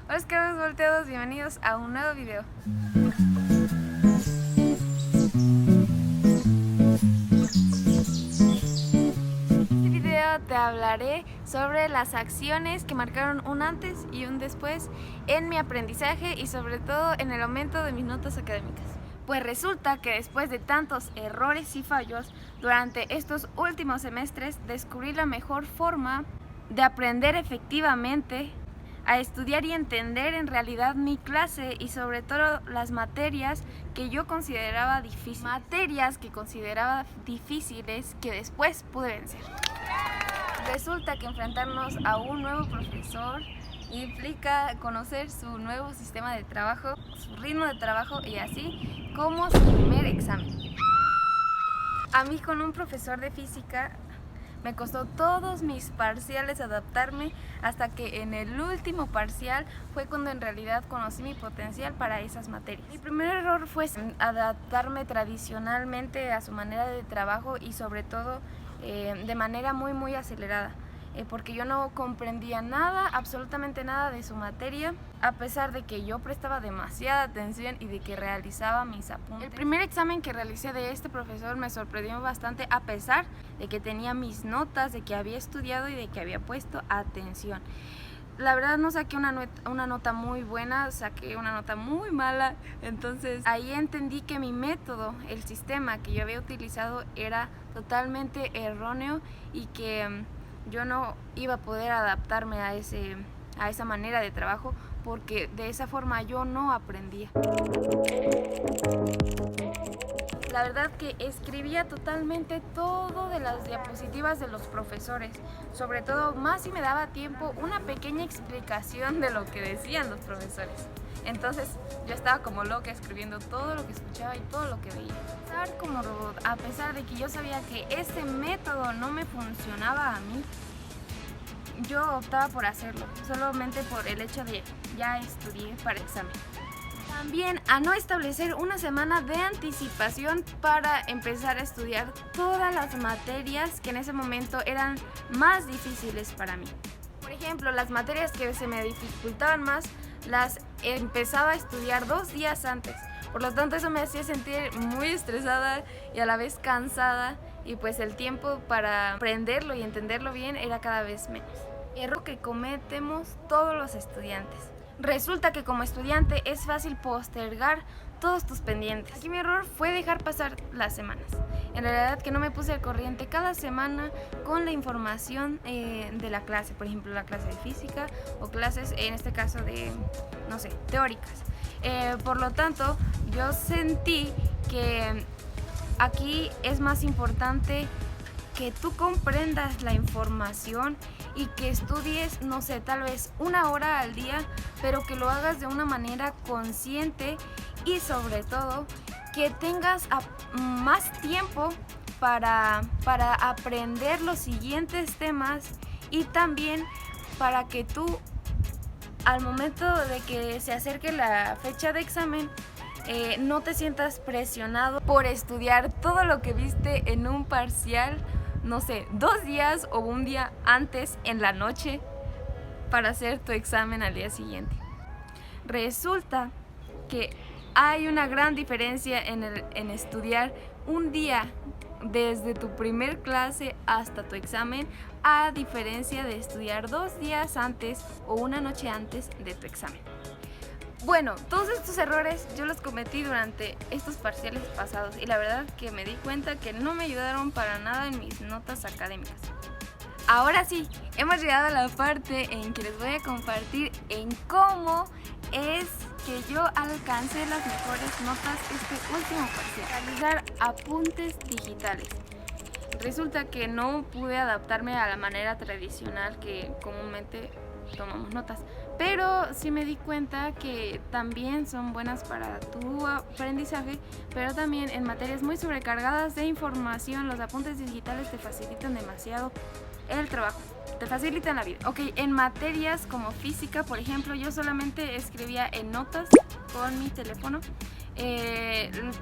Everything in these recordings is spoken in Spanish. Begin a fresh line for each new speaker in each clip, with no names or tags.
Hola cabros volteados, bienvenidos a un nuevo video. En este video te hablaré sobre las acciones que marcaron un antes y un después en mi aprendizaje y sobre todo en el aumento de mis notas académicas. Pues resulta que después de tantos errores y fallos durante estos últimos semestres descubrí la mejor forma de aprender efectivamente a estudiar y entender en realidad mi clase y sobre todo las materias que yo consideraba difíciles. Materias que consideraba difíciles que después pude vencer. Resulta que enfrentarnos a un nuevo profesor implica conocer su nuevo sistema de trabajo, su ritmo de trabajo y así como su primer examen. A mí con un profesor de física me costó todos mis parciales adaptarme hasta que en el último parcial fue cuando en realidad conocí mi potencial para esas materias. Mi primer error fue adaptarme tradicionalmente a su manera de trabajo y sobre todo de manera muy acelerada. Porque yo no comprendía nada, absolutamente nada de su materia, a pesar de que yo prestaba demasiada atención y de que realizaba mis apuntes. El primer examen que realicé de este profesor me sorprendió bastante, a pesar de que tenía mis notas, de que había estudiado y de que había puesto atención. La verdad no saqué una nota muy buena, saqué una nota muy mala, entonces ahí entendí que mi método, el sistema que yo había utilizado era totalmente erróneo y que yo no iba a poder adaptarme a esa manera de trabajo porque de esa forma yo no aprendía. La verdad que escribía totalmente todo de las diapositivas de los profesores, sobre todo más si me daba tiempo una pequeña explicación de lo que decían los profesores. Entonces yo estaba como loca escribiendo todo lo que escuchaba y todo lo que veía. Pensar como robot, a pesar de que yo sabía que ese método no me funcionaba a mí, yo optaba por hacerlo, solamente por el hecho de ya estudié para examen. También a no establecer una semana de anticipación para empezar a estudiar todas las materias que en ese momento eran más difíciles para mí. Por ejemplo, las materias que se me dificultaban más las empezaba a estudiar 2 días antes. Por lo tanto, eso me hacía sentir muy estresada y a la vez cansada, y pues el tiempo para aprenderlo y entenderlo bien era cada vez menos. Error que cometemos todos los estudiantes. Resulta que como estudiante es fácil postergar todos tus pendientes. Aquí mi error fue dejar pasar las semanas. En realidad que no me puse al corriente cada semana con la información de la clase, por ejemplo la clase de física o clases en este caso de, no sé, teóricas. Por lo tanto, yo sentí que aquí es más importante que tú comprendas la información y que estudies, no sé, tal vez 1 hora al día, pero que lo hagas de una manera consciente y sobre todo que tengas más tiempo para aprender los siguientes temas y también para que tú al momento de que se acerque la fecha de examen no te sientas presionado por estudiar todo lo que viste en un parcial, no sé, 2 días o 1 día antes en la noche para hacer tu examen al día siguiente. Resulta que hay una gran diferencia en estudiar un día desde tu primer clase hasta tu examen, a diferencia de estudiar 2 días antes o 1 noche antes de tu examen. Bueno, todos estos errores yo los cometí durante estos parciales pasados y la verdad que me di cuenta que no me ayudaron para nada en mis notas académicas. Ahora sí, hemos llegado a la parte en que les voy a compartir en cómo es que yo alcancé las mejores notas este último parcial. Realizar apuntes digitales. Resulta que no pude adaptarme a la manera tradicional que comúnmente tomamos notas, pero sí me di cuenta que también son buenas para tu aprendizaje, pero también en materias muy sobrecargadas de información los apuntes digitales te facilitan demasiado el trabajo, te facilitan la vida. Ok, en materias como física, por ejemplo, yo solamente escribía en notas con mi teléfono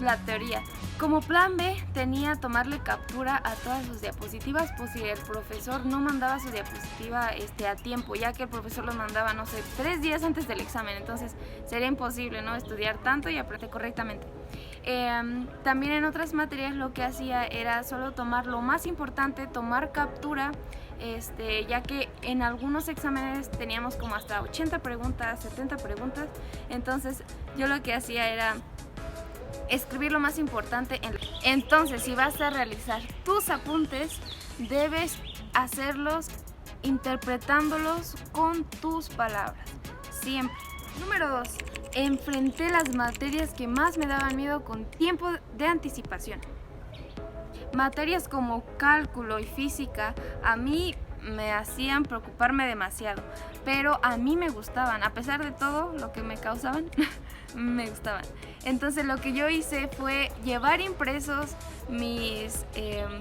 la teoría. Como plan B tenía tomarle captura a todas sus diapositivas, pues si el profesor no mandaba su diapositiva a tiempo, ya que el profesor lo mandaba, no sé, 3 días antes del examen, entonces sería imposible, ¿no?, estudiar tanto y aprender correctamente. También en otras materias lo que hacía era solo tomar lo más importante, tomar captura, ya que en algunos exámenes teníamos como hasta 80 preguntas, 70 preguntas, entonces yo lo que hacía era escribir lo más importante. Entonces, si vas a realizar tus apuntes, debes hacerlos interpretándolos con tus palabras, siempre. Número 2. Enfrenté las materias que más me daban miedo con tiempo de anticipación. Materias como cálculo y física a mí me hacían preocuparme demasiado, pero a mí me gustaban, a pesar de todo lo que me causaban, me gustaban. Entonces lo que yo hice fue llevar impresos mis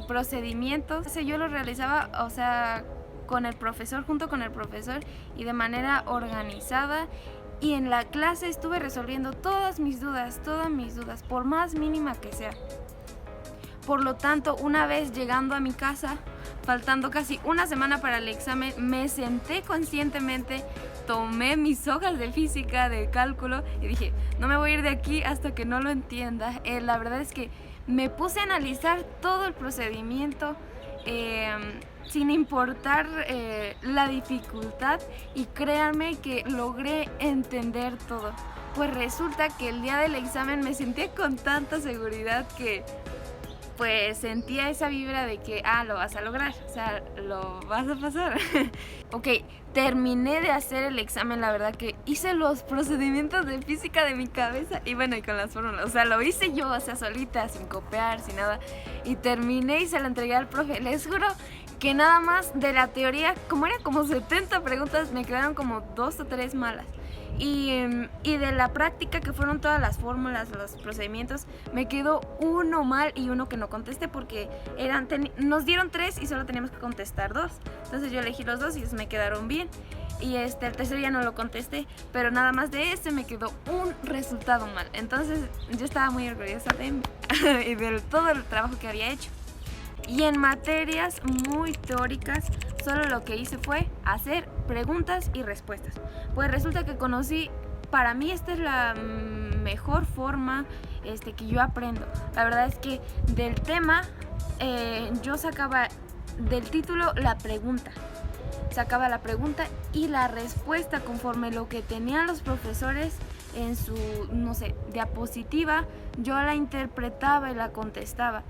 procedimientos. Yo los realizaba, con el profesor, junto con el profesor, y de manera organizada. Y en la clase estuve resolviendo todas mis dudas, por más mínima que sea. Por lo tanto, una vez llegando a mi casa, faltando casi una semana para el examen, me senté conscientemente, tomé mis hojas de física, de cálculo y dije, no me voy a ir de aquí hasta que no lo entienda. La verdad es que me puse a analizar todo el procedimiento sin importar la dificultad, y créanme que logré entender todo. Pues resulta que el día del examen me sentía con tanta seguridad que pues sentía esa vibra de que lo vas a lograr, lo vas a pasar. Ok, terminé de hacer el examen, la verdad que hice los procedimientos de física de mi cabeza y con las fórmulas, lo hice yo, solita, sin copiar, sin nada, y terminé y se lo entregué al profe. Les juro que nada más de la teoría, como eran como 70 preguntas, me quedaron como 2 o 3 malas. Y de la práctica, que fueron todas las fórmulas, los procedimientos, me quedó uno mal y uno que no contesté porque nos dieron 3 y solo teníamos que contestar 2. Entonces yo elegí los 2 y me quedaron bien. Y el tercero ya no lo contesté, pero nada más de me quedó un resultado mal. Entonces yo estaba muy orgullosa de mí y de todo el trabajo que había hecho. Y en materias muy teóricas, solo lo que hice fue hacer preguntas y respuestas. Pues resulta que para mí esta es la mejor forma que yo aprendo. La verdad es que del tema yo sacaba del título la pregunta. Sacaba la pregunta y la respuesta conforme lo que tenían los profesores en su, diapositiva, yo la interpretaba y la contestaba.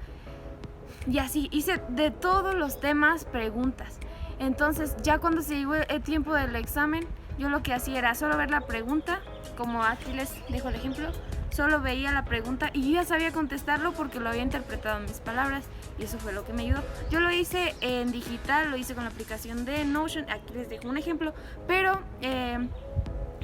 Y así hice de todos los temas preguntas. Entonces ya cuando se llegó el tiempo del examen, yo lo que hacía era solo ver la pregunta, como aquí les dejo el ejemplo. Solo veía la pregunta y yo ya sabía contestarlo porque lo había interpretado en mis palabras, y eso fue lo que me ayudó. Yo lo hice en digital, lo hice con la aplicación de Notion. Aquí les dejo un ejemplo, pero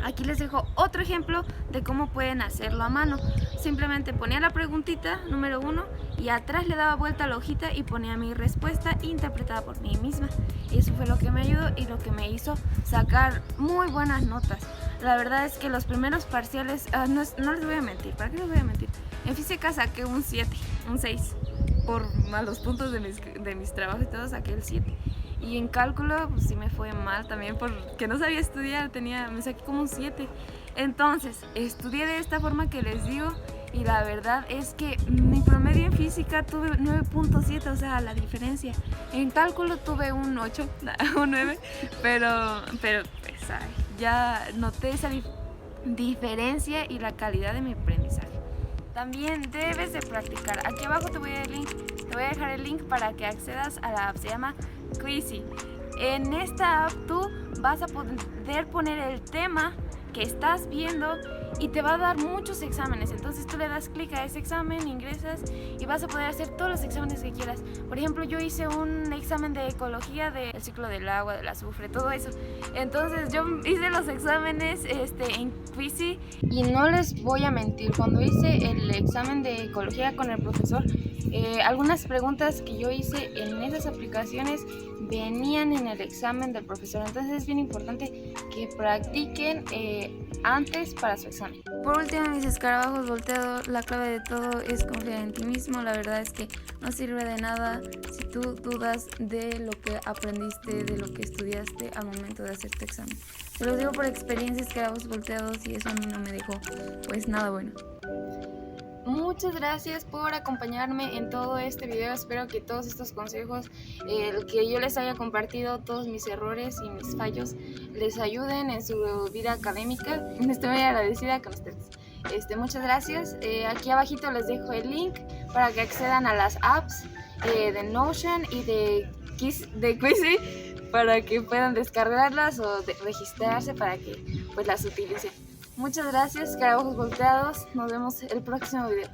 aquí les dejo otro ejemplo de cómo pueden hacerlo a mano. Simplemente ponía la preguntita número 1 y atrás le daba vuelta a la hojita y ponía mi respuesta interpretada por mí misma. Y eso fue lo que me ayudó y lo que me hizo sacar muy buenas notas. La verdad es que los primeros parciales, no les voy a mentir, ¿para qué les voy a mentir? En física saqué un 7, un 6. Por malos puntos de mis trabajos y todo, saqué el 7. Y en cálculo, pues sí me fue mal también porque no sabía estudiar, me saqué como un 7. Entonces, estudié de esta forma que les digo, y la verdad es que mi promedio en física tuve 9.7, la diferencia. En cálculo tuve un 8, un 9, pero pues ya noté esa diferencia y la calidad de mi aprendizaje. También debes de practicar. Aquí abajo te voy a dejar el link para que accedas a la app, se llama Quizy. En esta app tú vas a poder poner el tema que estás viendo y te va a dar muchos exámenes. Entonces tú le das clic a ese examen, ingresas y vas a poder hacer todos los exámenes que quieras. Por ejemplo, yo hice un examen de ecología del ciclo del agua, del azufre, todo eso. Entonces yo hice los exámenes en Quizy, y no les voy a mentir, cuando hice el examen de ecología con el profesor Algunas preguntas que yo hice en esas aplicaciones venían en el examen del profesor, entonces es bien importante que practiquen antes para su examen. Por último, mis escarabajos volteados, la clave de todo es confiar en ti mismo. La verdad es que no sirve de nada si tú dudas de lo que aprendiste, de lo que estudiaste al momento de hacer tu examen. Te lo digo por experiencia, escarabajos volteados, y eso a mí no me dejó pues nada bueno. Muchas gracias por acompañarme en todo este video. Espero que todos estos consejos que yo les haya compartido, todos mis errores y mis fallos, les ayuden en su vida académica. Estoy muy agradecida con ustedes. Muchas gracias. Aquí abajito les dejo el link para que accedan a las apps de Notion y de Quizy, para que puedan descargarlas o registrarse para que pues las utilicen. Muchas gracias, escarabajos volteados. Nos vemos el próximo video.